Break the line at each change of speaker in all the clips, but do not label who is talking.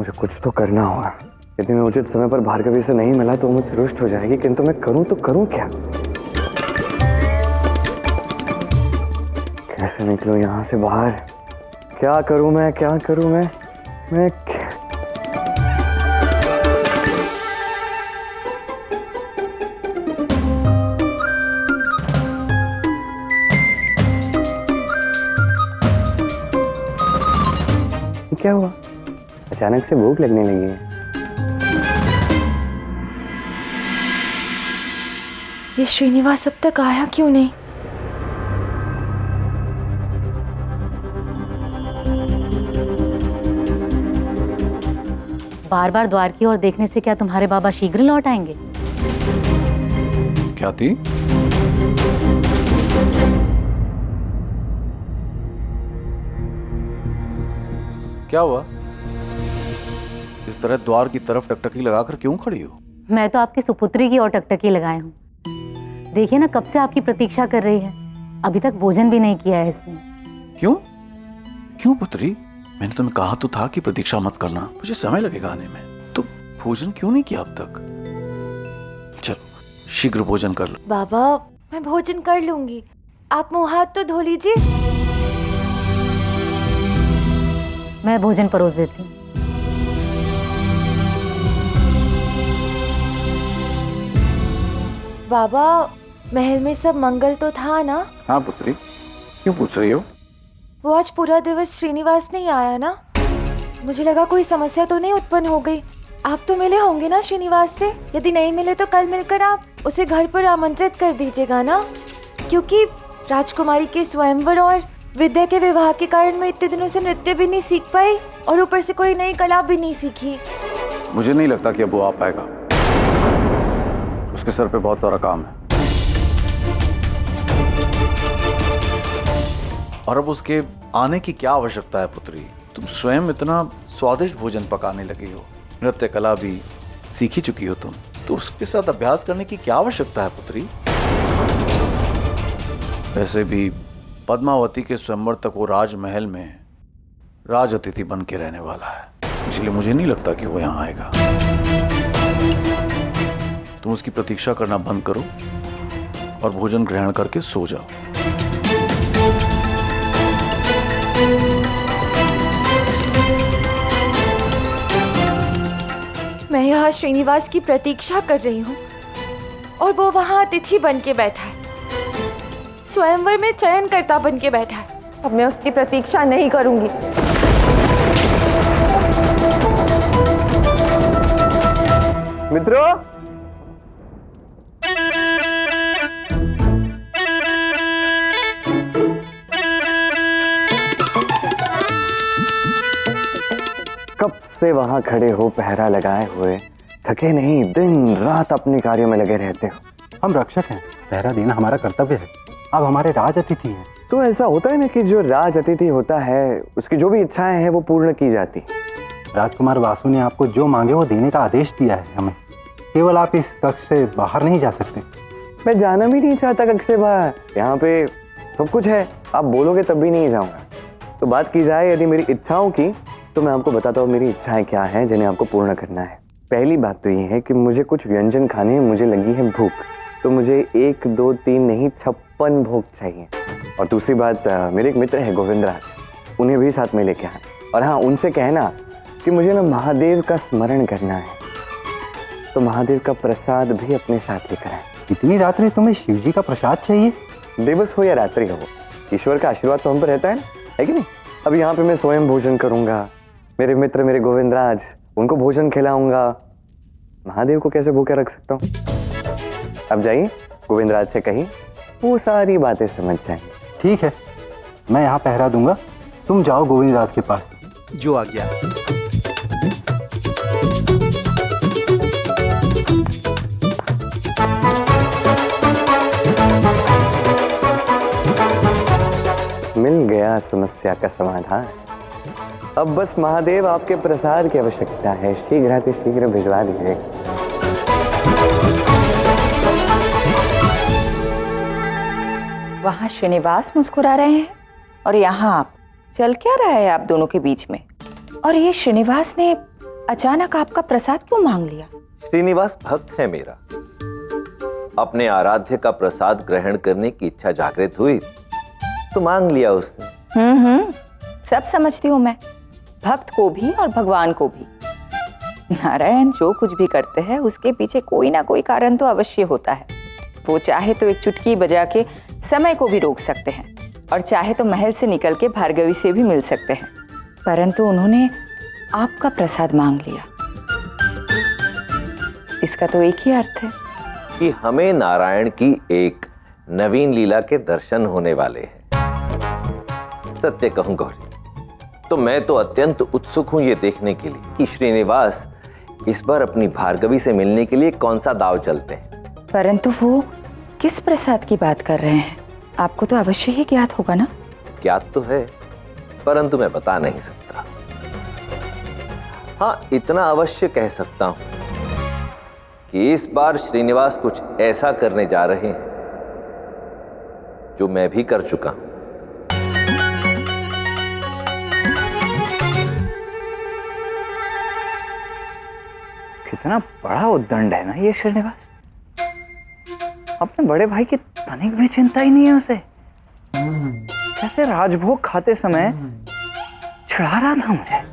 मुझे कुछ तो करना होगा। यदि मैं उचित समय पर भार्गवी से नहीं मिला तो मुझसे रुष्ट हो जाएगी, किंतु मैं करूं तो करूं क्या? कैसे निकलूं यहाँ से बाहर? क्या करूं मैं, क्या करूं मैं क्या हुआ? अचानक से भूख लगने लगी है।
ये श्रीनिवास अब तक आया क्यों नहीं?
बार बार द्वार की ओर देखने से क्या तुम्हारे बाबा शीघ्र लौट आएंगे?
क्या थी? क्या हुआ? इस तरह द्वार की तरफ टकटकी लगाकर क्यों खड़ी हो?
मैं तो आपकी सुपुत्री की ओर टकटकी लगाए हूँ। देखिए ना, कब से आपकी प्रतीक्षा कर रही है, अभी तक भोजन भी नहीं किया है इसने।
क्यों? क्यों पुत्री? मैंने तुम्हें कहा तो था कि प्रतीक्षा मत करना, मुझे समय लगेगा आने में। तो भोजन क्यों नहीं किया अब तक? चलो शीघ्र भोजन कर लो।
बाबा, मैं भोजन कर लूंगी, आप मुंह हाथ तो धो लीजिए।
मैं भोजन परोस देती हूँ।
बाबा, महल में सब मंगल तो था ना?
हाँ पुत्री, क्यों पूछ रही हो?
वो आज पूरा दिवस श्रीनिवास नहीं आया ना, मुझे लगा कोई समस्या तो नहीं उत्पन्न हो गई। आप तो मिले होंगे ना श्रीनिवास से? यदि नहीं मिले तो कल मिलकर आप उसे घर पर आमंत्रित कर दीजिएगा ना, क्योंकि राजकुमारी के स्वयंवर और विद्या के विवाह के कारण मैं इतने दिनों से नृत्य भी नहीं सीख पाई और ऊपर से कोई नई कला भी नहीं सीखी।
मुझे नहीं लगता कि अब वो आ पाएगा, उसके सर पे बहुत सारा काम है और अब उसके आने की क्या आवश्यकता है पुत्री? तुम स्वयं इतना स्वादिष्ट भोजन पकाने लगी हो, नृत्य कला भी सीखी चुकी हो तुम, तो उसके साथ अभ्यास करने की क्या आवश्यकता है पुत्री? वैसे भी पद्मावती के स्वयंवर तक वो राजमहल में राज अतिथि बन के रहने वाला है, इसलिए मुझे नहीं लगता कि वो यहाँ आएगा। तुम उसकी प्रतीक्षा करना बंद करो और भोजन ग्रहण करके सो जाओ।
मैं यहाँ श्रीनिवास की प्रतीक्षा कर रही हूँ और वो वहाँ अतिथि बन के बैठा है, स्वयंवर में चयनकर्ता बन के बैठा है। अब मैं उसकी प्रतीक्षा नहीं करूंगी।
मित्रों, कब से वहां खड़े हो पहरा लगाए हुए, थके नहीं, दिन रात अपने कार्यों में लगे रहते हो।
हम रक्षक हैं, पहरा देना हमारा कर्तव्य है। अब हमारे राज अतिथि हैं।
तो ऐसा होता है ना कि जो राज अतिथि होता है उसकी जो भी इच्छाएं हैं वो पूर्ण की जाती।
राजकुमार वासु ने आपको जो मांगे वो देने का आदेश दिया है हमें। केवल आप इस कक्ष से बाहर नहीं जा सकते।
मैं जाना भी नहीं चाहता कक्ष से बाहर, यहाँ पे सब कुछ है, आप बोलोगे तब भी नहीं जाऊंगा। तो बात की जाए यदि मेरी इच्छाओं की, तो मैं आपको बताता हूँ मेरी इच्छाएं क्या हैं जिन्हें आपको पूर्ण करना है। पहली बात तो ये है कि मुझे कुछ व्यंजन खाने में मुझे लगी है भूख, तो मुझे 1 2 3 नहीं 56 भोग चाहिए। और दूसरी बात, मेरे एक मित्र है गोविंदराज, उन्हें भी साथ में लेके आना। और हाँ, उनसे कहना कि मुझे ना महादेव का स्मरण करना है, तो महादेव का प्रसाद भी अपने साथ लेकर आए।
इतनी रात्रि तुम्हें शिव जी का प्रसाद चाहिए?
दिवस हो या रात्रि हो, ईश्वर का आशीर्वाद तो हम पर रहता है कि नहीं? अब यहाँ पे मैं स्वयं भोजन करूंगा, मेरे मित्र मेरे गोविंदराज, उनको भोजन खिलाऊंगा, महादेव को कैसे भूखे रख सकता हूँ? अब जाइए, गोविंदराज से कहीं वो सारी बातें समझ जाएंगे।
ठीक है, मैं यहाँ पहरा दूंगा, तुम जाओ गोविंदराज के पास।
जो आ गया।
मिल गया समस्या का समाधान। अब बस महादेव आपके प्रसाद की आवश्यकता है, शीघ्र भिजवा दीजिए।
वहाँ श्रीनिवास मुस्कुरा रहे हैं और यहाँ आप। चल क्या रहा है आप दोनों के बीच में? और ये श्रीनिवास ने अचानक आपका प्रसाद क्यों मांग लिया?
श्रीनिवास भक्त है मेरा। अपने आराध्य का प्रसाद ग्रहण करने की इच्छा जागृत हुई तो मांग लिया उसने।
सब समझती हूँ मैं, भक्त को भी और भगवान को भी। नारायण जो कुछ भी करते हैं उसके पीछे कोई ना कोई कारण तो अवश्य होता है। वो चाहे तो एक चुटकी बजा के समय को भी रोक सकते हैं और चाहे तो महल से निकल के भार्गवी से भी मिल सकते हैं, परंतु उन्होंने आपका प्रसाद मांग लिया। इसका तो एक ही अर्थ है
कि हमें नारायण की एक नवीन लीला के दर्शन होने वाले हैं। सत्य कहूं गौरी, तो मैं तो अत्यंत उत्सुक हूं ये देखने के लिए कि श्रीनिवास इस बार अपनी भार्गवी से मिलने के लिए कौन सा दाव चलते हैं।
परंतु वो किस प्रसाद की बात कर रहे हैं? आपको तो अवश्य ही ज्ञात होगा ना?
ज्ञात तो है, परंतु मैं बता नहीं सकता। हाँ, इतना अवश्य कह सकता हूं कि इस बार श्रीनिवास कुछ ऐसा करने जा रहे हैं जो मैं भी कर चुका हूं।
कितना बड़ा उद्दंड है ना ये श्रीनिवास। अपने बड़े भाई की तनिक भी चिंता ही नहीं है उसे। कैसे राजभोग खाते समय चिढ़ा रहा था मुझे।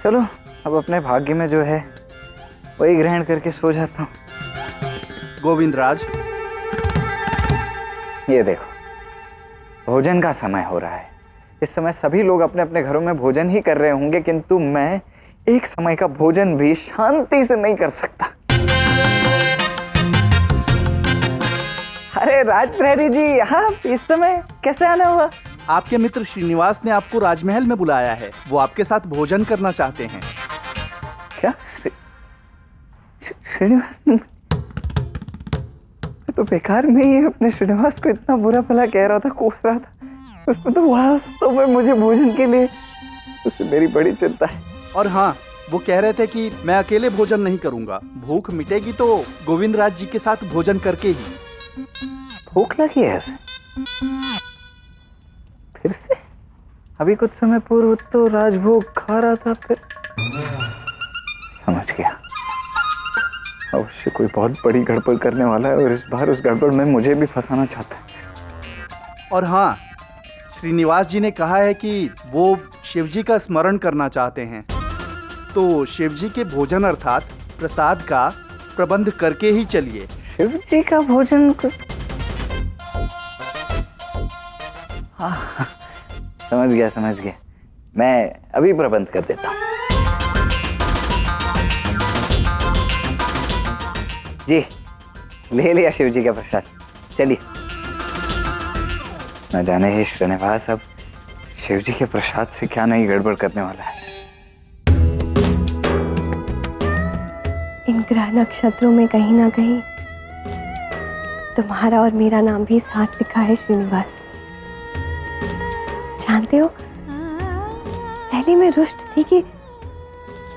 चलो अब अपने भाग्य में जो है वही ग्रहण करके सो जाता हूँ।
गोविंदराज,
ये देखो भोजन का समय हो रहा है। इस समय सभी लोग अपने अपने घरों में भोजन ही कर रहे होंगे, किंतु मैं एक समय का भोजन भी शांति से नहीं कर सकता। अरे राजप्रहरी जी, यहाँ इस समय कैसे आना हुआ?
आपके मित्र श्रीनिवास ने आपको राजमहल में बुलाया है। वो आपके साथ भोजन करना चाहते हैं।
क्या श्रीनिवास ने? तो बेकार में ही अपने श्रीनिवास को इतना बुरा भला कह रहा था, कोस रहा था। उसमें तो वास्तव में मुझे भोजन के लिए उससे मेरी बड़ी चिंता है।
और हाँ, वो कह रहे थे कि मैं अकेले भोजन नहीं करूंगा, भूख मिटेगी तो गोविंदराज जी के साथ भोजन करके ही।
भूख लगी है उसे फिर से? अभी कुछ समय पूर्व तो राजभोग खा रहा था, फिर समझ गया। अवश्य कोई बहुत बड़ी गड़बड़ करने वाला है और इस बार उस गड़बड़ में मुझे भी फंसाना चाहता है।
और हाँ, श्रीनिवास जी ने कहा है कि वो शिवजी का स्मरण करना चाहते हैं, तो शिवजी के भोजन अर्थात प्रसाद का प्रबंध करके ही चलिए।
शिव जी का भोजन समझ गया। मैं अभी प्रबंध कर देता हूँ। जी, ले लिया शिव जी का प्रसाद, चलिए। न जाने ये श्रीनिवास अब शिव जी के प्रसाद से क्या नहीं गड़बड़ करने वाला है।
इन ग्रह नक्षत्रों में कहीं ना कहीं तुम्हारा और मेरा नाम भी साथ लिखा है श्रीनिवास। जानते हो, पहले मैं रुष्ट थी कि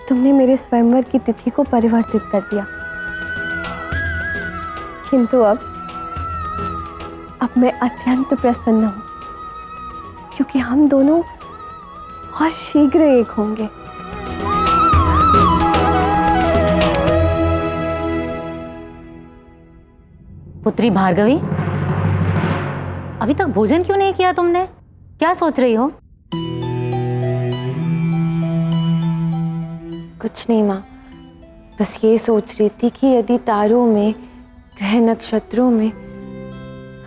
तुमने मेरे स्वयंवर की तिथि को परिवर्तित कर दिया, किंतु अब मैं अत्यंत प्रसन्न हूं, क्योंकि हम दोनों और शीघ्र एक होंगे।
पुत्री भार्गवी, अभी तक भोजन क्यों नहीं किया तुमने? क्या सोच रही हो?
कुछ नहीं माँ, बस ये सोच रही थी कि यदि तारों में, ग्रह नक्षत्रों में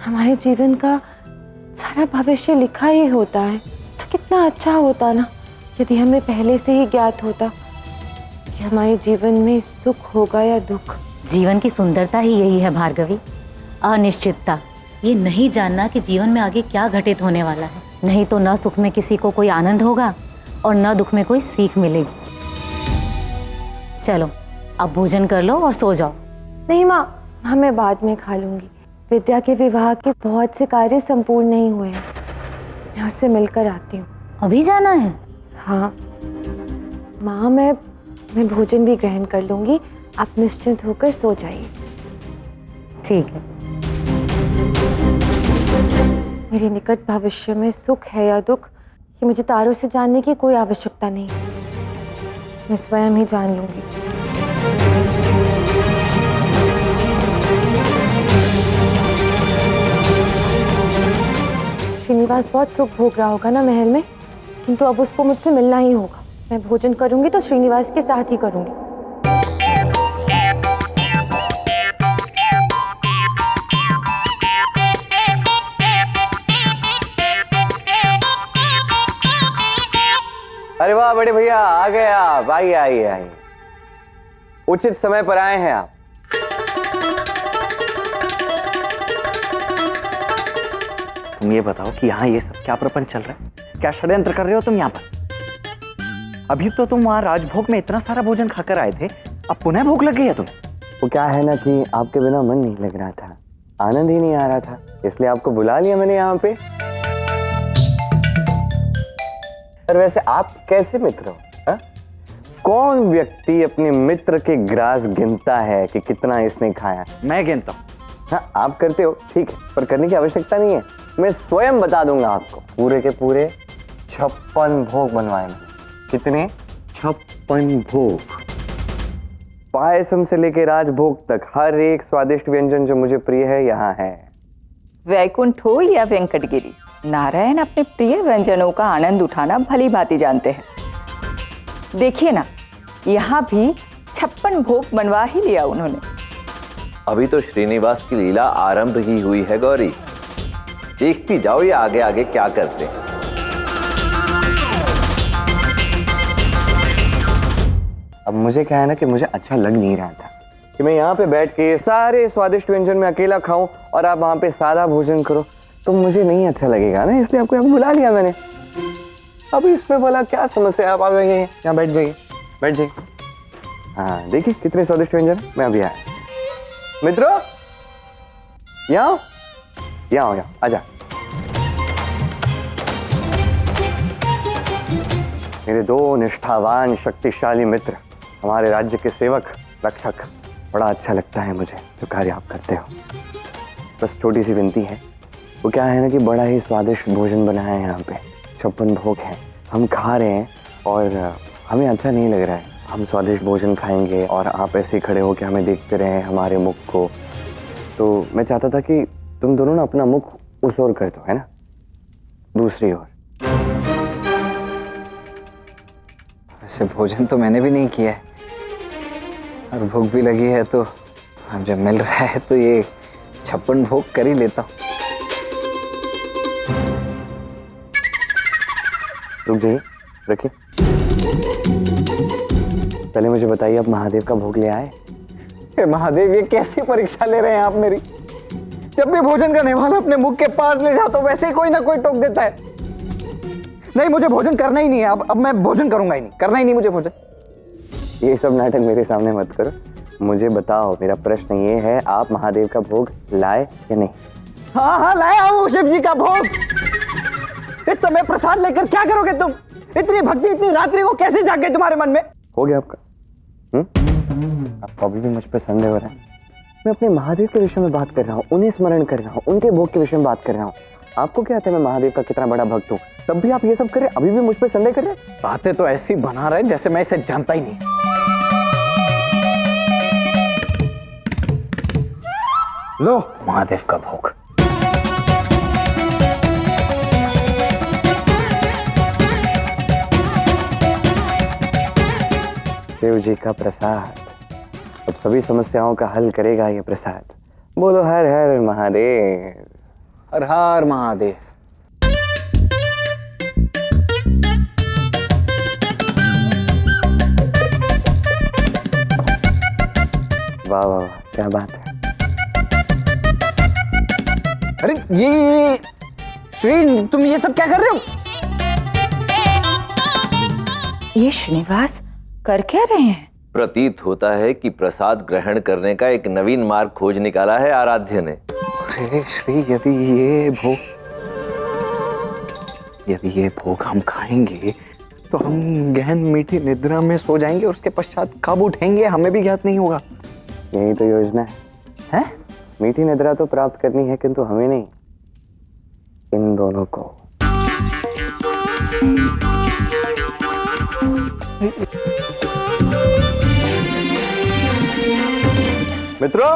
हमारे जीवन का सारा भविष्य लिखा ही होता है तो कितना अच्छा होता ना, यदि हमें पहले से ही ज्ञात होता कि हमारे जीवन में सुख होगा या दुख।
जीवन की सुंदरता ही यही है भार्गवी, अनिश्चितता। ये नहीं जानना कि जीवन में आगे क्या घटित होने वाला है। नहीं तो न सुख में किसी को कोई आनंद होगा और न दुख में कोई सीख मिलेगी। चलो अब भोजन कर लो और सो जाओ।
नहीं माँ, मैं बाद में खा लूंगी। विद्या के विवाह के बहुत से कार्य संपूर्ण नहीं हुए हैं, मैं उससे मिलकर आती हूँ।
अभी जाना है?
हाँ माँ, मैं भोजन भी ग्रहण कर लूंगी, आप निश्चिंत होकर सो जाइए।
ठीक है।
मेरे निकट भविष्य में सुख है या दुख, ये मुझे तारों से जानने की कोई आवश्यकता नहीं है। मैं स्वयं ही जान लूंगी। श्रीनिवास बहुत सुख भोग रहा होगा ना महल में, किंतु अब उसको मुझसे मिलना ही होगा। मैं भोजन करूंगी तो श्रीनिवास के साथ ही करूंगी।
अरे वाह बड़े भैया, आ गए आप। आइए आइए आइए, उचित समय पर आए हैं आप।
तुम ये बताओ कि यहाँ ये सब क्या प्रपंच चल रहा है? क्या षड्यंत्र कर रहे हो तुम यहाँ पर? अभी तो तुम वहां राजभोग में इतना सारा भोजन खाकर आए थे, अब पुनः भूख लग गई है तुम्हें?
वो क्या है ना कि आपके बिना मन नहीं लग रहा था, आनंद ही नहीं आ रहा था, इसलिए आपको बुला लिया मैंने यहाँ पे। पर वैसे आप कैसे मित्र हो? हा? कौन व्यक्ति अपने मित्र के ग्रास गिनता है कि कितना इसने खाया?
मैं गिनता हूँ।
हाँ आप करते हो, ठीक है, पर करने की आवश्यकता नहीं है। मैं स्वयं बता दूंगा आपको। पूरे के पूरे 56 भोग बनवाए मैंने। कितने? 56 भोग। पायसम से लेकर राजभोग तक हर एक स्वादिष्ट व्यंजन जो मुझे प्रिय है यहाँ है।
वैकुंठ हो या वेंकटगिरी, नारायण अपने प्रिय व्यंजनों का आनंद उठाना भली भांति जानते हैं। देखिए ना, यहाँ भी 56 भोग बनवा ही लिया उन्होंने।
अभी तो श्रीनिवास की लीला आरंभ ही हुई है गौरी, देखती जाओ ये आगे आगे क्या करते हैं।
अब मुझे क्या है ना कि मुझे अच्छा लग नहीं रहा था कि मैं यहाँ पे बैठ के सारे स्वादिष्ट व्यंजन में अकेला खाऊं और आप वहां पे सादा भोजन करो, तो मुझे नहीं अच्छा लगेगा ना, इसलिए आपको यहाँ बुला लिया मैंने। अब इसमें बोला क्या समस्या, आप आ गए हैं, यहाँ बैठ जाइए, बैठ जाइए। हाँ देखिए कितने स्वादिष्ट व्यंजन, मैं अभी आया। मित्रों यहाँ यहाँ आजा। मेरे दो निष्ठावान शक्तिशाली मित्र, हमारे राज्य के सेवक रक्षक, बड़ा अच्छा लगता है मुझे जो कार्य आप करते हो। बस छोटी सी विनती है, वो क्या है ना कि बड़ा ही स्वादिष्ट भोजन बना है यहाँ पे, 56 भोग है, हम खा रहे हैं और हमें अच्छा नहीं लग रहा है। हम स्वादिष्ट भोजन खाएंगे और आप ऐसे ही खड़े हो के हमें देखते रहे हमारे मुख को, तो मैं चाहता था कि तुम दोनों ना अपना मुख उस ओर कर दो, है ना, दूसरी ओर।
वैसे भोजन तो मैंने भी नहीं किया है और भूख भी लगी है, तो अब जब मिल रहा है तो ये 56 भोग कर ही लेता हूँ।
रुक जाइए, रखिए। पहले मुझे बताइए, आप महादेव का भोग ले आए?
महादेव, ये कैसी परीक्षा ले रहे हैं आप मेरी? जब भी भोजन का निवाला अपने मुख के पास ले जाता हूं, वैसे ही कोई ना कोई टोक देता है। नहीं, मुझे भोजन करना ही नहीं है। अब मैं भोजन करूंगा ही नहीं, करना ही नहीं मुझे भोजन।
ये सब नाटक मेरे सामने मत करो, मुझे बताओ, मेरा प्रश्न ये है, आप महादेव का भोग लाए या नहीं?
हाँ हाँ, लाया हूँ शिव जी का भोग। इस समय प्रसाद लेकर क्या करोगे तुम? इतनी भक्ति, इतनी रात्रि को कैसे जाग गई तुम्हारे मन में?
हो गया आपका? आपको अभी भी मुझ पर संदेह हो रहा है? मैं अपने महादेव के विषय में बात कर रहा हूँ, उन्हें स्मरण कर रहा हूँ, उनके भोग के विषय में बात कर रहा हूँ। आपको क्या आता है मैं महादेव का कितना बड़ा भक्त हूँ, तब भी आप ये सब कर रहे हैं, अभी भी मुझ पर संदेह कर रहे हैं?
बातें तो ऐसी बना रहे जैसे मैं इसे जानता ही नहीं। लो महादेव का भोग।
शिव जी का प्रसाद अब सभी समस्याओं का हल करेगा ये प्रसाद। बोलो हर हर महादेव।
हर हर महादेव।
वाह वाह वाह, क्या बात है।
अरे ये श्री, तुम ये सब क्या कर रहे हो?
ये श्रीनिवास कर क्या रहे हैं?
प्रतीत होता है कि प्रसाद ग्रहण करने का एक नवीन मार्ग खोज निकाला है आराध्य ने।
अरे श्री, यदि ये भोग हम खाएंगे तो हम गहन मीठी निद्रा में सो जाएंगे और उसके पश्चात कब उठेंगे हमें भी ज्ञात नहीं होगा।
यही तो योजना है? मीठी निद्रा तो प्राप्त करनी है, किंतु हमें नहीं, इन दोनों को। मित्रों,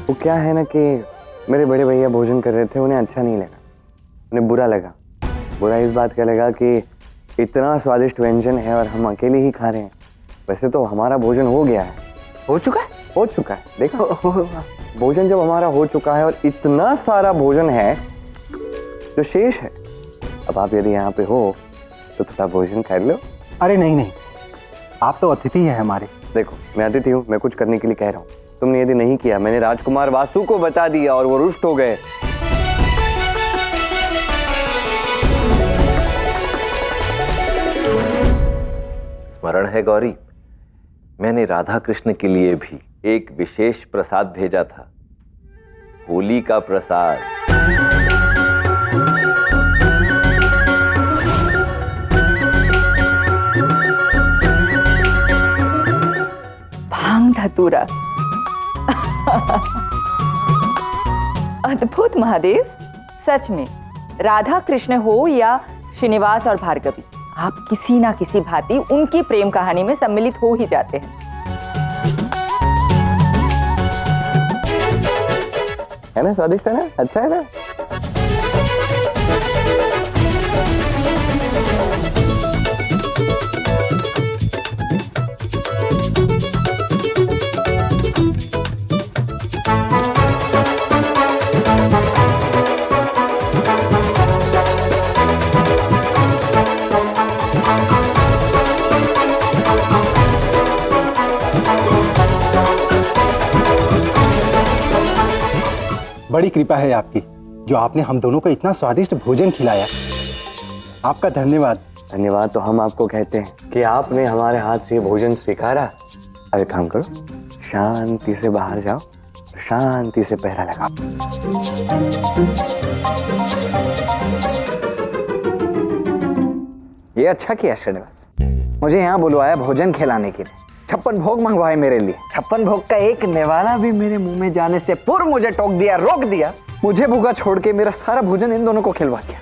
वो क्या है ना कि मेरे बड़े भैया भोजन कर रहे थे, उन्हें अच्छा नहीं लगा, उन्हें बुरा लगा। बुरा इस बात का लगा कि इतना स्वादिष्ट व्यंजन है और हम अकेले ही खा रहे हैं। वैसे तो हमारा भोजन हो गया है।
हो चुका है?
हो चुका है, देखो भोजन जब हमारा हो चुका है और इतना सारा भोजन है जो शेष है, अब आप यदि यहाँ पे हो तो थोड़ा भोजन कर लो।
अरे नहीं नहीं, आप तो अतिथि हैं हमारे।
देखो मैं अतिथि हूँ, मैं कुछ करने के लिए कह रहा हूँ, तुमने यदि नहीं किया, मैंने राजकुमार वासु को बता दिया और वो रुष्ट हो गए।
स्मरण है गौरी, मैंने राधा कृष्ण के लिए भी एक विशेष प्रसाद भेजा था, होली का प्रसाद।
भांग धतूरा। अद्भुत महादेव, सच में राधा कृष्ण हो या श्रीनिवास और भार्गवी, आप किसी ना किसी भांति उनकी प्रेम कहानी में सम्मिलित हो ही जाते हैं।
है ना, स्वादिष्ट है ना, अच्छा है ना।
बड़ी कृपा है आपकी, जो आपने हम दोनों को इतना स्वादिष्ट भोजन खिलाया। आपका धन्यवाद।
धन्यवाद तो हम आपको कहते हैं कि आपने हमारे हाथ से भोजन स्वीकारा। अब एक काम करो, शांति से बाहर जाओ, शांति से पहरा लगाओ।
ये अच्छा किया श्रीनिवास, मुझे यहाँ बुलवाया भोजन खिलाने के लिए। 56 भोग मंगवाए मेरे लिए। 56 भोग का एक निवाला भी मेरे मुंह में जाने से पूर्व मुझे टोक दिया, रोक दिया। मुझे भूखा छोड़ के मेरा सारा भोजन इन दोनों को खिलवा दिया।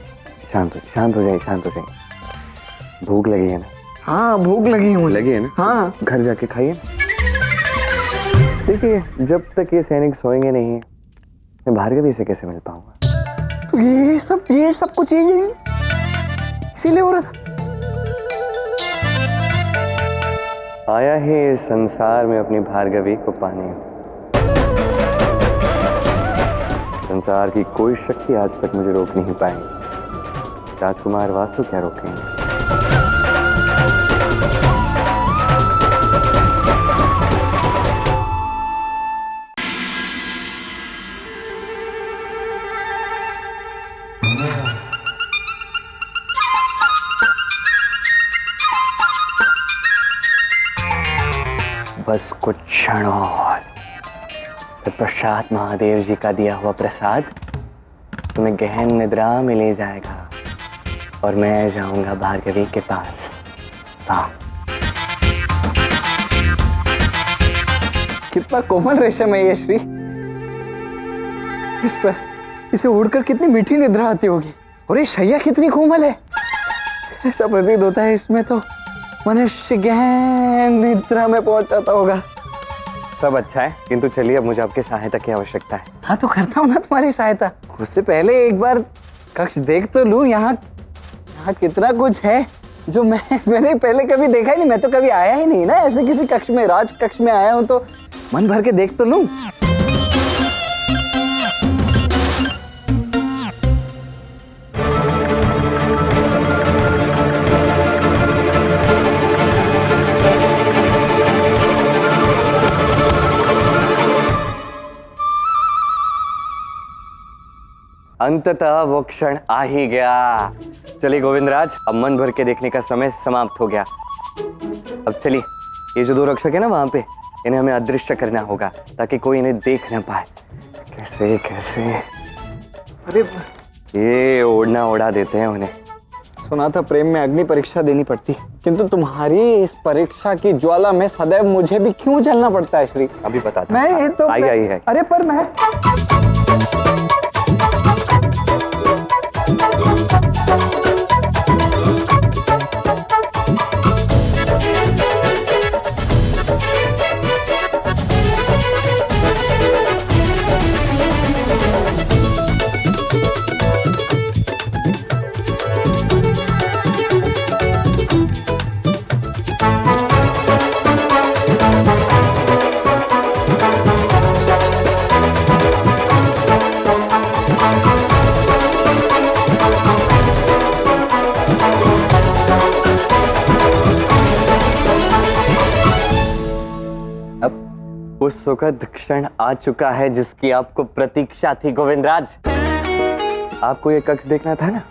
शांत हो जाइए, शांत हो जाइए। भूख लगी है ना?
हाँ भूख लगी है।
लगी है ना?
हाँ।
घर जाके खाइए। देखिए, जब तक ये सैनिक सोएंगे नहीं मैं भार्गवी से कैसे मिल पाऊंगा?
तो ये सब कुछ यही इसीलिए हो रहा था।
आया है इस संसार में अपनी भार्गवी को पाने। संसार की कोई शक्ति आज तक मुझे रोक नहीं पाई। राजकुमार वासु क्या रोकेंगे? बस कुछ क्षणों और तत्पश्चात महादेव जी का दिया हुआ प्रसाद तुम्हें गहन निद्रा में ले जाएगा और मैं जाऊंगा भार्गवी के पास। हाँ।
कितना कोमल रेशम है ये श्री। इस पर इसे उड़कर कितनी मीठी निद्रा आती होगी, और ये शैया कितनी कोमल है। ऐसा प्रतीत होता है इसमें तो मनुष्य गहन निद्रा में पहुंच जाता होगा।
सब अच्छा है, किंतु चलिए अब मुझे आपकी सहायता की आवश्यकता है।
हाँ तो करता हूँ ना तुम्हारी सहायता। उससे पहले एक बार कक्ष देख तो लूं। यहाँ कितना कुछ है जो मैंने पहले कभी देखा ही नहीं। मैं तो कभी आया ही नहीं ना ऐसे किसी कक्ष में। राज कक्ष में आया हूँ तो मन भर के देख तो लूं।
अंततः वो क्षण आ ही गया। चलिए गोविंदराज, अब मन भर के देखने का समय समाप्त हो गया। अब चलिए, ये जो 2 रक्षक है ना वहां पे, इन्हें हमें अदृश्य करना होगा ताकि कोई इन्हें देख ना पाए। कैसे कैसे?
अरे
ये ओढ़ना ओढ़ा देते हैं उन्हें।
सुना था प्रेम में अग्नि परीक्षा देनी पड़ती, किंतु तुम्हारी इस परीक्षा की ज्वाला में सदैव मुझे भी क्यों जलना पड़ता है श्री?
अभी बताता
मैं ये तो
आई है।
अरे पर मैं
वो सुखद क्षण आ चुका है जिसकी आपको प्रतीक्षा थी गोविंदराज। आपको ये कक्ष देखना था ना,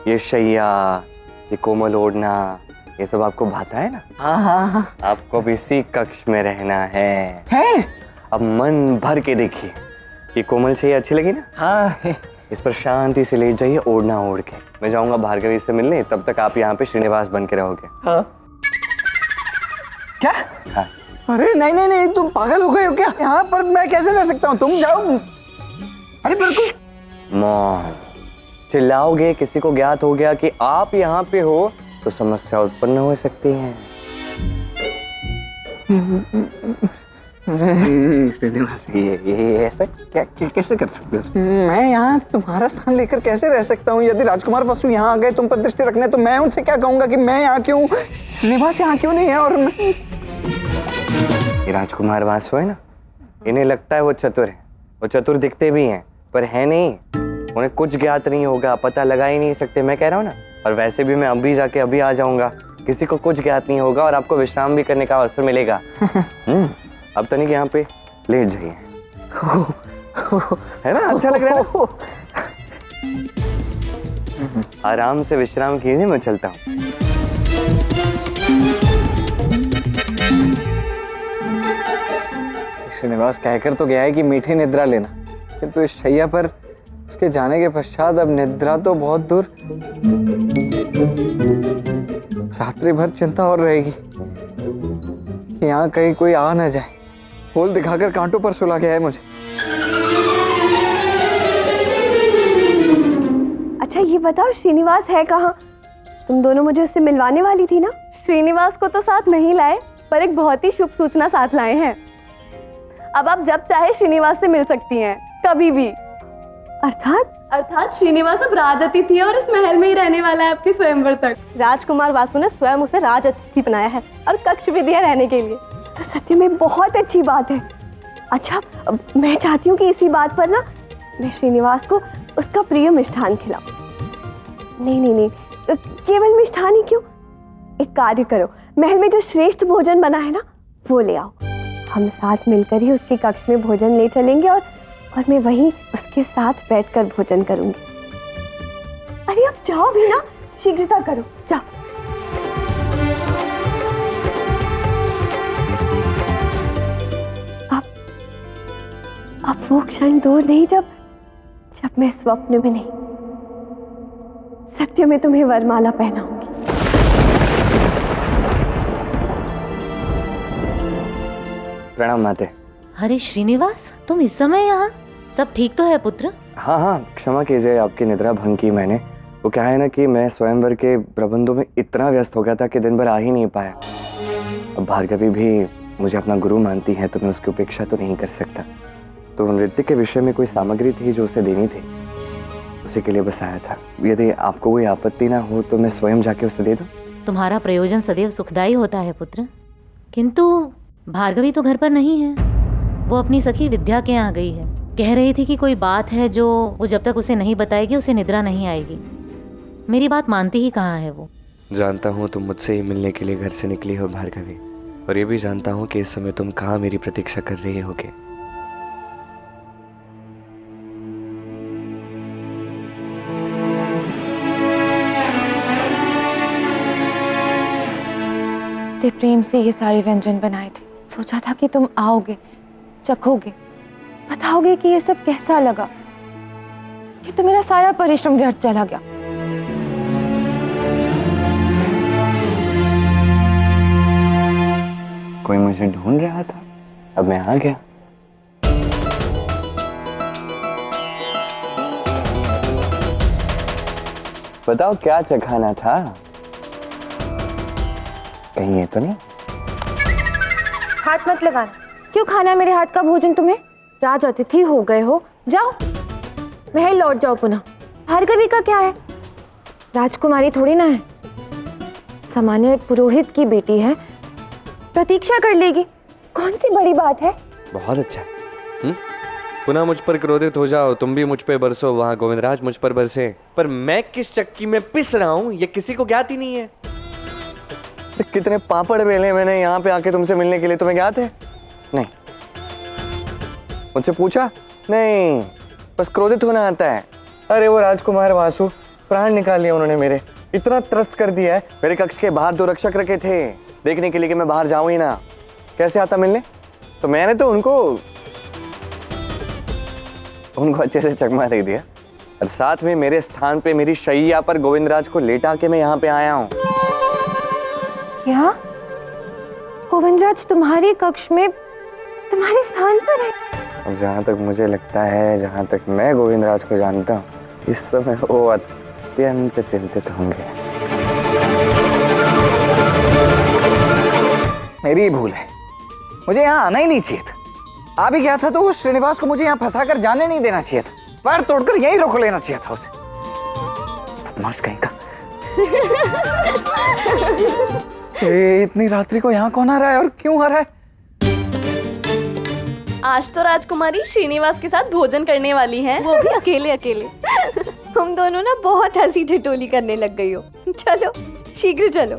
ये शैया, ये कोमल ओढ़ना, ये सब आपको भाता है ना?
हाँ।
आपको भी इसी कक्ष में रहना है।
है?
अब मन भर के देखिए, ये कोमल शैया अच्छी लगी ना?
हाँ।
इस पर शांति से लेट जाइए ओढ़ना ओढ़ के। मैं जाऊंगा भार्गवी से मिलने, तब तक आप यहाँ पे श्रीनिवास बन के रहोगे।
हाँ। क्या?
हाँ।
अरे नहीं, तुम पागल हो गए हो क्या? यहाँ पर मैं कैसे रह सकता हूँ? तुम जाओ। अरे बिल्कुल।
मौन, चिल्लाओगे, किसी को ज्ञात हो गया कि आप यहाँ पे हो तो समस्या उत्पन्न हो सकती है।
ये ऐसा क्या कैसे कर सकते हो? मैं यहाँ तुम्हारा स्थान लेकर कैसे रह सकता हूँ? यदि राजकुमार वसु यहाँ आ गए तुम पर दृष्टि रखने, तो मैं उनसे क्या कहूँगा कि मैं यहाँ क्यों, श्रीनिवास यहाँ क्यों नहीं है? और
ये राजकुमार वासु है ना, इन्हें लगता है वो चतुर है। वो चतुर दिखते भी हैं पर है नहीं। उन्हें कुछ ज्ञात नहीं होगा, पता लगा ही नहीं सकते। मैं कह रहा हूँ ना, और वैसे भी मैं अभी जाके अभी आ जाऊंगा, किसी को कुछ ज्ञात नहीं होगा और आपको विश्राम भी करने का अवसर मिलेगा। अब तनिक यहाँ पे लेट जाइए, है ना? अच्छा लग रहा है ना? आराम से विश्राम कीजिए, मैं चलता हूँ।
श्रीनिवास कहकर तो गया है कि मीठी निद्रा लेना, किंतु इस शैया पर उसके जाने के पश्चात अब निद्रा तो बहुत दूर, रात्रि भर चिंता और रहेगी कि यहाँ कहीं कोई आ न जाए। फूल दिखाकर कांटों पर सुला गया है मुझे।
अच्छा ये बताओ, श्रीनिवास है कहाँ? तुम दोनों मुझे उससे मिलवाने वाली थी ना?
श्रीनिवास को तो साथ नहीं लाए, पर एक बहुत ही शुभ सूचना साथ लाए हैं। अब आप जब चाहे श्रीनिवास से मिल सकती हैं, कभी भी।
अर्थात
श्रीनिवास अब राज अतिथि है और इस महल में ही रहने वाला है आपके स्वयंवर तक। राजकुमार वासु ने स्वयं उसे राज अतिथि बनाया है और कक्ष भी दिया रहने के लिए।
तो सत्य में बहुत अच्छी बात है। अच्छा मैं चाहती हूँ कि इसी बात पर ना मैं श्रीनिवास को उसका प्रिय मिष्ठान खिलाऊं। नहीं, केवल मिष्ठान ही क्यों, एक कार्य करो, महल में जो श्रेष्ठ भोजन बना है ना वो ले आओ। हम साथ मिलकर ही उसके कक्ष में भोजन ले चलेंगे और मैं वहीं उसके साथ बैठकर भोजन करूंगी। अरे अब जाओ भी ना, शीघ्रता करो, जाओ। अब वो क्षण दूर नहीं जब मैं स्वप्न में नहीं, सत्य में तुम्हें वरमाला पहनाऊंगी।
प्रणाम माते।
अरे श्रीनिवास, तुम इस समय यहाँ? सब ठीक तो है पुत्र?
हाँ, क्षमा कीजिए आपकी निद्रा भंग की मैंने। वो क्या है ना कि मैं स्वयंवर के प्रबंधों में इतना व्यस्त हो गया था कि दिन भर आ ही नहीं पाया। अब भार्गवी भी मुझे अपना गुरु मानती है तो मैं उसकी उपेक्षा तो नहीं कर सकता। तो नृत्य के विषय में कोई सामग्री थी जो उसे देनी थी, उसी के लिए बस आया था। यदि आपको कोई आपत्ति ना हो तो मैं स्वयं जाके उसे दे दूं।
तुम्हारा प्रयोजन सदैव सुखदायी होता है पुत्र, किंतु भार्गवी तो घर पर नहीं है। वो अपनी सखी विद्या के यहाँ गई है। कह रही थी कि कोई बात है जो वो जब तक उसे नहीं बताएगी उसे निद्रा नहीं आएगी। मेरी बात मानती ही कहाँ है वो।
जानता हूँ तुम मुझसे ही मिलने के लिए घर से निकली हो भार्गवी, और ये भी जानता हूँ कि इस समय तुम कहाँ मेरी प्रतीक्षा कर रही होगे।
इतने प्रेम से ये सारे व्यंजन बनाए थे, सोचा था कि तुम आओगे, चखोगे, बताओगे कि ये सब कैसा लगा। कि तो मेरा सारा परिश्रम व्यर्थ चला गया।
कोई मुझे ढूंढ रहा था, अब मैं आ गया। बताओ क्या चखाना था? कहीं ये तो नहीं?
हाथ मत लगाना। क्यों खाना है मेरे हाथ का भोजन तुम्हें? राज अतिथि हो गए हो, जाओ महल लौट जाओ पुनः। भार्गवी का क्या है? राजकुमारी थोड़ी ना है, सामान्य पुरोहित की बेटी है, प्रतीक्षा कर लेगी। कौन सी बड़ी बात है?
बहुत अच्छा। पुनः मुझ पर क्रोधित हो जाओ, तुम भी मुझ पे बरसो, वहां गोविंदराज मुझ पर बरसे, पर मैं किस चक्की में पिस रहा हूं ये किसी को ज्ञात ही नहीं है। कितने पापड़ बेले मैंने यहाँ पे आके तुमसे मिलने के लिए, तुम्हें ज्ञात है? नहीं। मुझसे पूछा? नहीं, बस क्रोधित होना आता है। अरे वो राजकुमार वासु, प्राण निकाल लिया उन्होंने मेरे। इतना त्रस्त कर दिया है। मेरे कक्ष के बाहर 2 रक्षक रखे थे देखने के लिए कि मैं बाहर जाऊं ही ना। कैसे आता मिलने? तो मैंने तो उनको अच्छे से चकमा दे दिया और साथ में मेरे स्थान पे मेरी शैया पर गोविंदराज को लेटा के मैं यहाँ पे आया हूँ।
क्या गोविंदराज तुम्हारी कक्ष में तुम्हारे स्थान पर है?
और जहाँ तक मुझे लगता है, जहाँ तक मैं गोविंदराज को जानता हूँ, इस समय वो अत्यंत चिंतित होंगे।
मेरी भूल है, मुझे यहाँ आना ही नहीं चाहिए था। आ भी गया था तो उस श्रीनिवास को मुझे यहाँ फंसा कर जाने नहीं देना चाहिए था। पैर तोड़कर यहीं रोक लेना चाहिए था उसे। बदमाश कहीं का। इतनी रात्रि को यहाँ कौन आ रहा है और क्यों आ रहा है?
आज तो राजकुमारी श्रीनिवास के साथ भोजन करने वाली हैं, वो भी अकेले अकेले।
तुम दोनों ना बहुत हंसी ठिठोली करने लग गई हो। चलो शीघ्र चलो।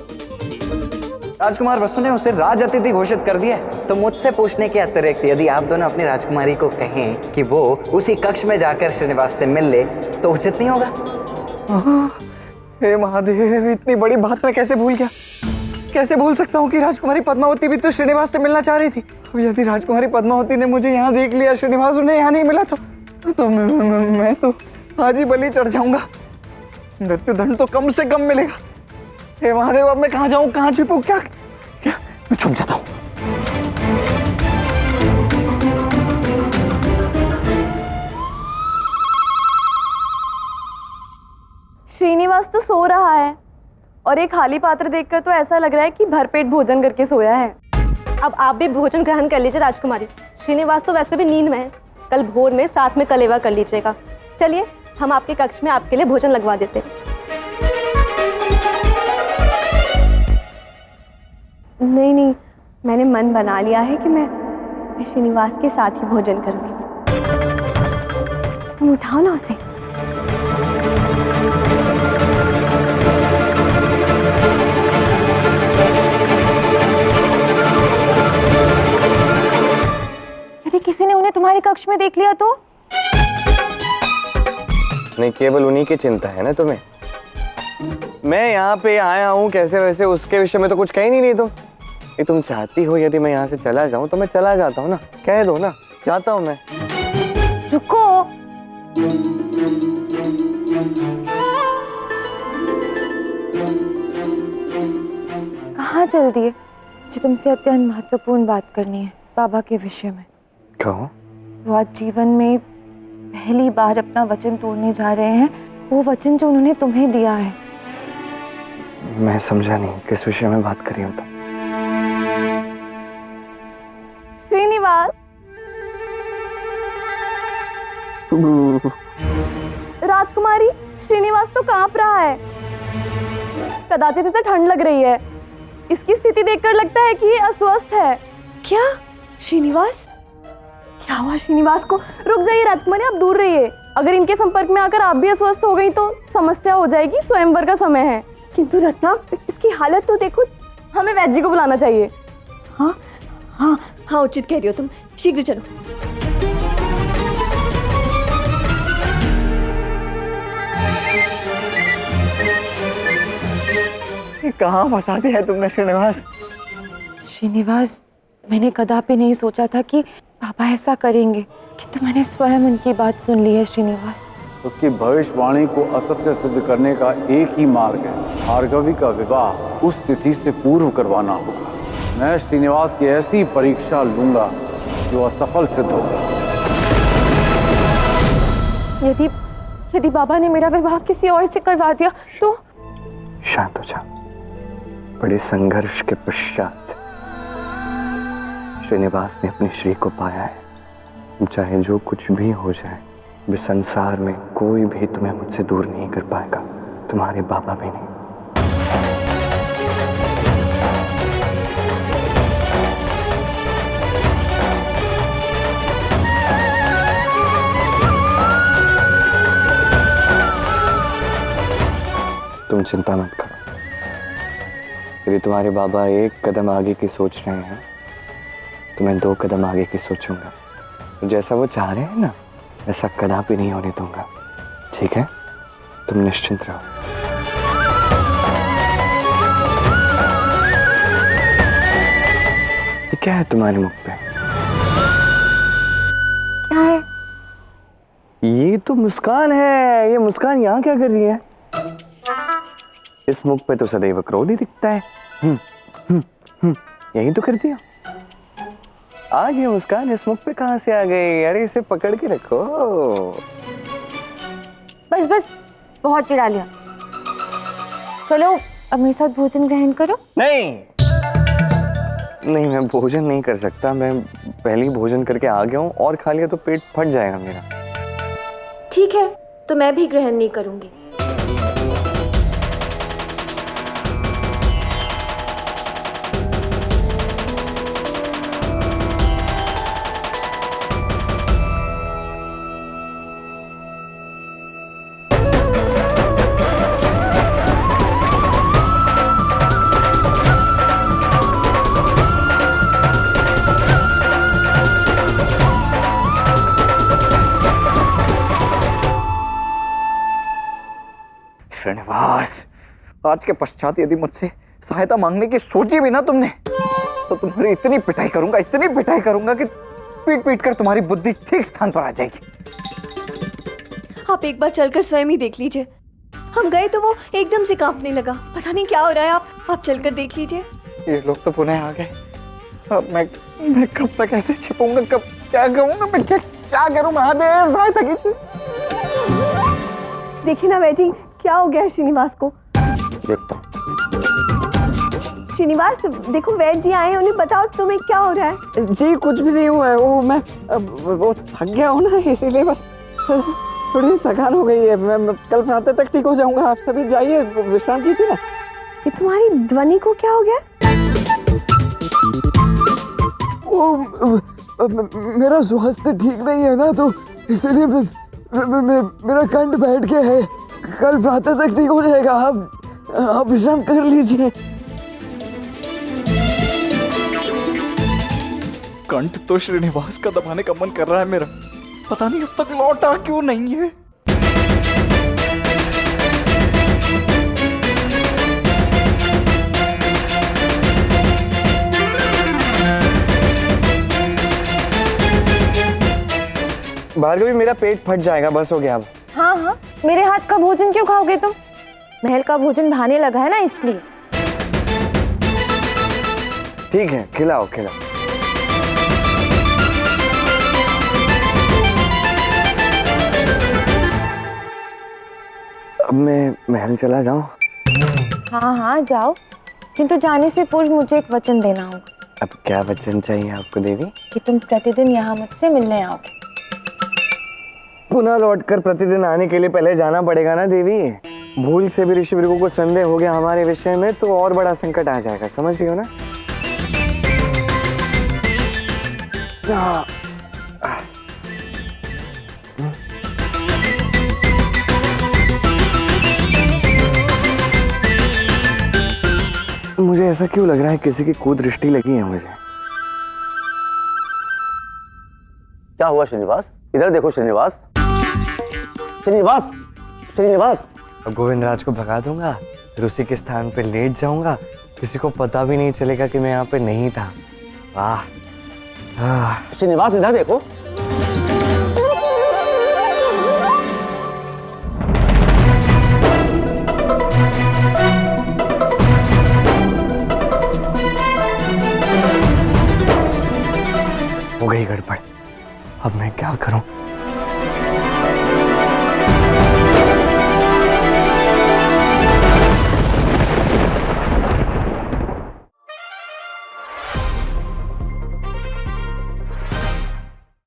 राजकुमार वसु ने उसे राज अतिथि घोषित कर दिया है, तो मुझसे पूछने के अतिरिक्त यदि आप दोनों अपनी राजकुमारी को कहें कि वो उसी कक्ष में जाकर श्रीनिवास से मिल ले तो उचित नहीं होगा? हे महादेव, इतनी बड़ी बात मैं कैसे भूल गया। कैसे भूल सकता हूँ कि राजकुमारी पद्मावती भी तो श्रीनिवास से मिलना चाह रही थी। अब यदि राजकुमारी पद्मावती ने मुझे यहाँ देख लिया, श्रीनिवास उन्हें यहाँ नहीं मिला तो मैं तो आज ही बलि चढ़ जाऊंगा। मृत्युदंड तो कम से कम मिलेगा। हे महादेव, अब मैं कहाँ जाऊँ, कहाँ छिपूं? क्या मैं छुप जाता हूँ।
श्रीनिवास तो सो रहा है और एक खाली पात्र देखकर तो ऐसा लग रहा है कि भरपेट भोजन करके सोया है।
अब आप भी भोजन ग्रहण कर लीजिए राजकुमारी। श्रीनिवास तो वैसे भी नींद में है, कल भोर में साथ में कलेवा कर लीजिएगा। चलिए, हम आपके कक्ष में आपके लिए भोजन लगवा देते हैं।
नहीं, मैंने मन बना लिया है कि मैं श्रीनिवास के साथ ही भोजन करूंगी। तुम उठाओ ना उसे।
यदि किसी ने उन्हें तुम्हारे कक्ष में देख लिया तो?
नहीं, केवल उन्हीं की चिंता है ना तुम्हें। मैं यहाँ पे आया हूँ कैसे वैसे, उसके विषय में तो कुछ कही नहीं तुम। ये तुम चाहती हो यदि मैं यहाँ से चला जाऊँ तो मैं चला जाता हूँ ना, कह दो ना, जाता हूँ मैं।
रुको, कहाँ चल दिए? जो तुमसे अत्यंत महत्वपूर्ण बात करनी है बाबा के विषय में।
कहो।
वो आज जीवन में पहली बार अपना वचन तोड़ने जा रहे हैं, वो वचन जो उन्होंने तुम्हें दिया है।
मैं समझा नहीं, किस विषय में बात कर रही हो तुम?
श्रीनिवास, राजकुमारी, श्रीनिवास तो कांप रहा है। कदाचित इसे ठंड लग रही है। इसकी स्थिति देखकर लगता है कि ये अस्वस्थ है।
क्या? श्रीनिवास? क्या हुआ श्रीनिवास को?
रुक जाइए राजकुमारी, आप दूर रहिए। अगर इनके संपर्क में आकर आप भी अस्वस्थ हो गई तो समस्या हो जाएगी। स्वयंवर का समय है।
किंतु रत्ना, इसकी हालत तो देखो।
हमें वैद्य जी को बुलाना चाहिए।
हाँ हाँ हाँ, उचित कह रही हो तुम। शीघ्र चलो।
कहाँ फंसा दिया है तुमने श्रीनिवास?
श्रीनिवास, मैंने कदापि नहीं सोचा था कि पापा ऐसा करेंगे, किंतु मैंने स्वयं उनकी बात सुन ली है। श्रीनिवास,
उसकी भविष्यवाणी को असत्य सिद्ध करने का एक ही मार्ग है, भार्गवी का विवाह उस तिथि से पूर्व करवाना होगा। मैं श्रीनिवास की ऐसी परीक्षा लूंगा जो असफल सिद्ध होगा।
यदि बाबा ने मेरा विवाह किसी और से करवा दिया तो?
शांत हो जा। बड़े संघर्ष के पश्चात श्रीनिवास ने अपनी श्री को पाया है। चाहे जो कुछ भी हो जाए, इस संसार में कोई भी तुम्हें मुझसे दूर नहीं कर पाएगा, तुम्हारे बाबा भी नहीं। तुम चिंता मत करो। यदि तुम्हारे बाबा एक कदम आगे की सोच रहे हैं तो मैं 2 कदम आगे की सोचूंगा। जैसा वो चाह रहे हैं ना ऐसा कदापि नहीं होने दूंगा, ठीक है? तुम निश्चिंत रहो। ये क्या है तुम्हारे मुख पे?
क्या है?
ये तो मुस्कान है। ये मुस्कान यहाँ क्या कर रही है? इस मुख पे तो सदैव क्रोध ही दिखता है। यही तो कर दिया। आ गई मुस्कान, इस मुख पे कहाँ से आ गई? अरे इसे पकड़ के रखो।
बस बस, बहुत चिढ़ा लिया। चलो अब मेरे साथ भोजन ग्रहण करो।
नहीं नहीं, मैं भोजन नहीं कर सकता। मैं पहले ही भोजन करके आ गया हूँ, और खा लिया तो पेट फट जाएगा मेरा।
ठीक है, तो मैं भी ग्रहण नहीं करूंगी।
श्रीनिवास, आज के पश्चात यदि मुझसे सहायता मांगने की सोची भी ना तुमने, तो तुम्हारी इतनी पिटाई करूंगा कि पीट पीट कर तुम्हारी बुद्धि ठीक स्थान पर आ जाएगी।
आप एक बार चलकर स्वयं ही देख लीजिए। हम गए तो वो एकदम से कांपने लगा। पता नहीं क्या हो रहा है। आप चलकर देख लीजिए।
ये लोग तो पुनः आ गए। अब मैं कब तक ऐसे छिपूंगा? कब क्या कहूंगा? मैं क्या करूं? महादेव सहायता कीजिए।
देखिए ना वैद्य जी, क्या हो गया है श्रीनिवास को?
देखता हूं।
श्रीनिवास देखो, वैद्य जी आए हैं, उन्हें बताओ तुम्हें क्या हो रहा है।
जी कुछ भी नहीं हुआ है। वो मैं वो थक गया हूँ ना, इसीलिए बस थोड़ी थकान हो गई है। मैं कल प्रातः तक ठीक हो जाऊंगा। आप सभी जाइए, विश्राम कीजिए ना।
ये तुम्हारी ध्वनि को क्या हो गया?
वो मेरा स्वास्थ्य ठीक नहीं है ना, तो इसलिए मेरा कंठ बैठ गया है। कल प्रातः तक ठीक हो जाएगा। आप विश्राम कर लीजिए। कंठ तो श्रीनिवास का दबाने का मन कर रहा है मेरा। पता नहीं अब तक लौटा क्यों नहीं है।
भार्गवी, मेरा पेट फट जाएगा, बस हो गया अब।
हाँ हाँ, मेरे हाथ का भोजन क्यों खाओगे तुम? महल का भोजन भाने लगा है ना, इसलिए।
ठीक है, खिलाओ खिलाओ। अब मैं महल चला जाऊं?
हाँ हाँ जाओ, किंतु जाने से पूर्व मुझे एक वचन देना होगा।
अब क्या वचन चाहिए आपको देवी?
कि तुम प्रतिदिन यहाँ मुझसे मिलने आओगे।
पुनः लौटकर प्रतिदिन आने के लिए पहले जाना पड़ेगा ना देवी। भूल से भी ऋषि भृगु को संदेह हो गया हमारे विषय में, तो और बड़ा संकट आ जाएगा, समझ रही हो ना? मुझे ऐसा क्यों लग रहा है किसी की कुदृष्टि लगी है मुझे।
क्या हुआ श्रीनिवास? इधर देखो श्रीनिवास। श्रीनिवास, श्रीनिवास।
अब गोविंदराज को भगा दूंगा, फिर उसी के स्थान पे लेट जाऊंगा, किसी को पता भी नहीं चलेगा कि मैं यहाँ पे नहीं था। वाह।
श्रीनिवास इधर देखो।
हो गई गड़बड़, अब मैं क्या करूं?